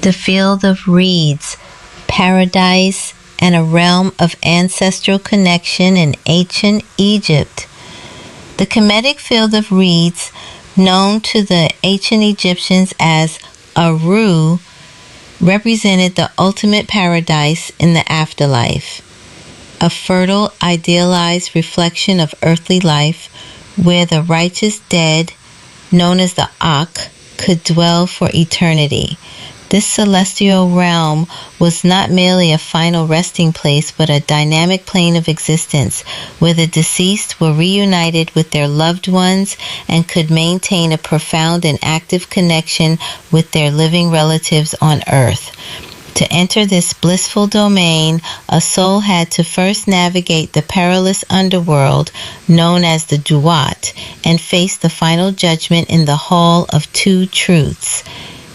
the field of reeds, paradise, and a realm of ancestral connection in ancient Egypt. The kemetic field of reeds, known to the ancient Egyptians as Aru, represented the ultimate paradise in the afterlife, a fertile, idealized reflection of earthly life where the righteous dead, known as the Ak, could dwell for eternity. This celestial realm was not merely a final resting place, but a dynamic plane of existence where the deceased were reunited with their loved ones and could maintain a profound and active connection with their living relatives on earth. To enter this blissful domain, a soul had to first navigate the perilous underworld known as the Duat and face the final judgment in the Hall of Two Truths.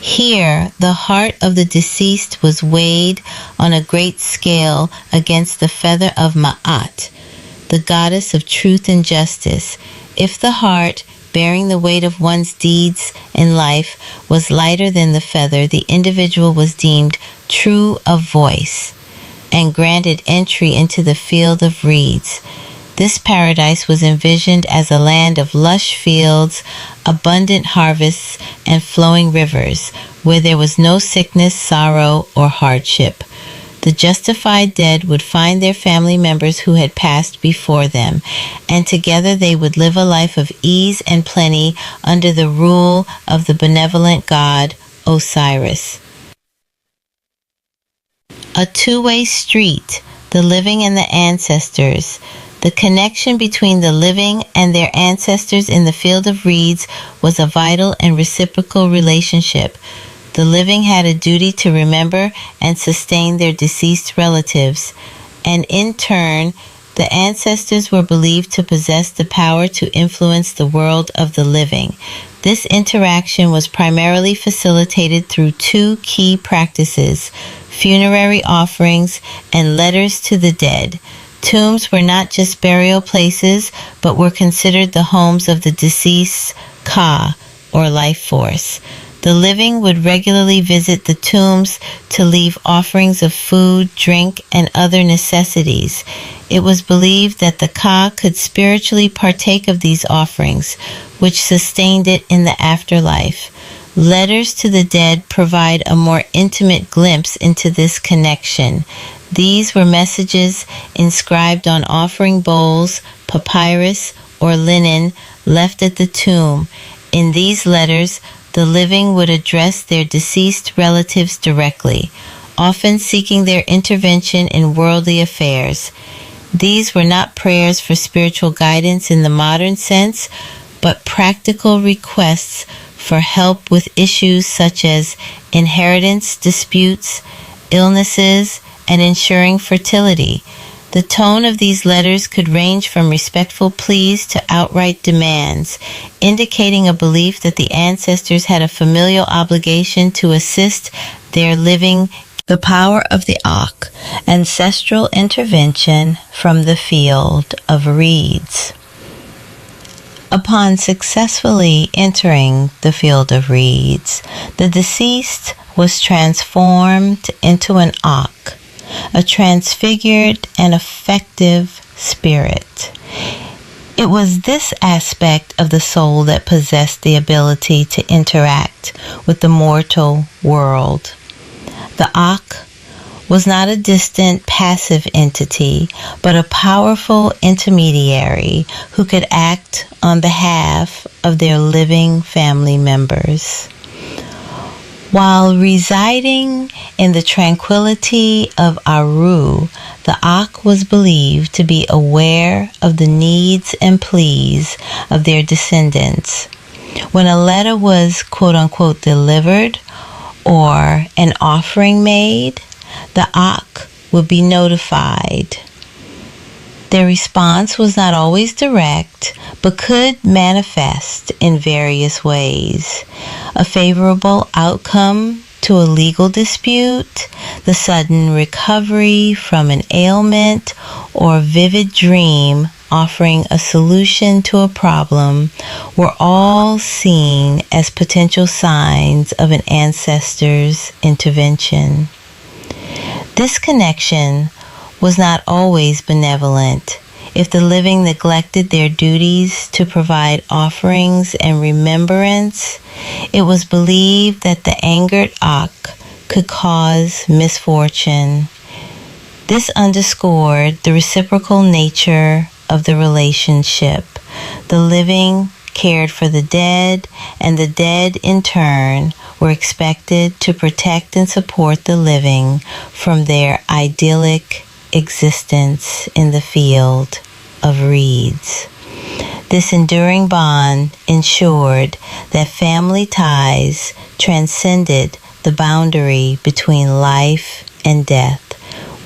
Here, the heart of the deceased was weighed on a great scale against the feather of Ma'at, the goddess of truth and justice. If the heart, bearing the weight of one's deeds in life, was lighter than the feather, the individual was deemed true of voice and granted entry into the field of reeds. This paradise was envisioned as a land of lush fields, abundant harvests, and flowing rivers, where there was no sickness, sorrow, or hardship. The justified dead would find their family members who had passed before them, and together they would live a life of ease and plenty under the rule of the benevolent god Osiris. A two-way street, the living and the ancestors. The connection between the living and their ancestors in the field of reeds was a vital and reciprocal relationship. The living had a duty to remember and sustain their deceased relatives, and in turn, the ancestors were believed to possess the power to influence the world of the living. This interaction was primarily facilitated through two key practices: funerary offerings and letters to the dead. Tombs were not just burial places, but were considered the homes of the deceased's Ka, or life force. The living would regularly visit the tombs to leave offerings of food, drink, and other necessities. It was believed that the Ka could spiritually partake of these offerings, which sustained it in the afterlife. Letters to the dead provide a more intimate glimpse into this connection. These were messages inscribed on offering bowls, papyrus, or linen left at the tomb. In these letters, the living would address their deceased relatives directly, often seeking their intervention in worldly affairs. These were not prayers for spiritual guidance in the modern sense, but practical requests for help with issues such as inheritance disputes, illnesses, and ensuring fertility. The tone of these letters could range from respectful pleas to outright demands, indicating a belief that the ancestors had a familial obligation to assist their living. The power of the Ak, ancestral intervention from the field of reeds. Upon successfully entering the field of reeds, the deceased was transformed into an Ak, a transfigured and effective spirit. It was this aspect of the soul that possessed the ability to interact with the mortal world. The Ak was not a distant, passive entity, but a powerful intermediary who could act on behalf of their living family members. While residing in the tranquility of Aru, the Ak was believed to be aware of the needs and pleas of their descendants. When a letter was quote-unquote delivered or an offering made, the Ak would be notified. Their response was not always direct, but could manifest in various ways. A favorable outcome to a legal dispute, the sudden recovery from an ailment, or vivid dream offering a solution to a problem were all seen as potential signs of an ancestor's intervention. This connection was not always benevolent. If the living neglected their duties to provide offerings and remembrance, it was believed that the angered Ak could cause misfortune. This underscored the reciprocal nature of the relationship. The living cared for the dead, and the dead in turn were expected to protect and support the living from their idyllic existence in the field of reeds. This enduring bond ensured that family ties transcended the boundary between life and death,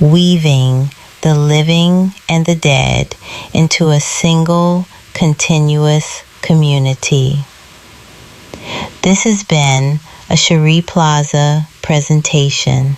weaving the living and the dead into a single continuous community. This has been a Sharri Plaza presentation.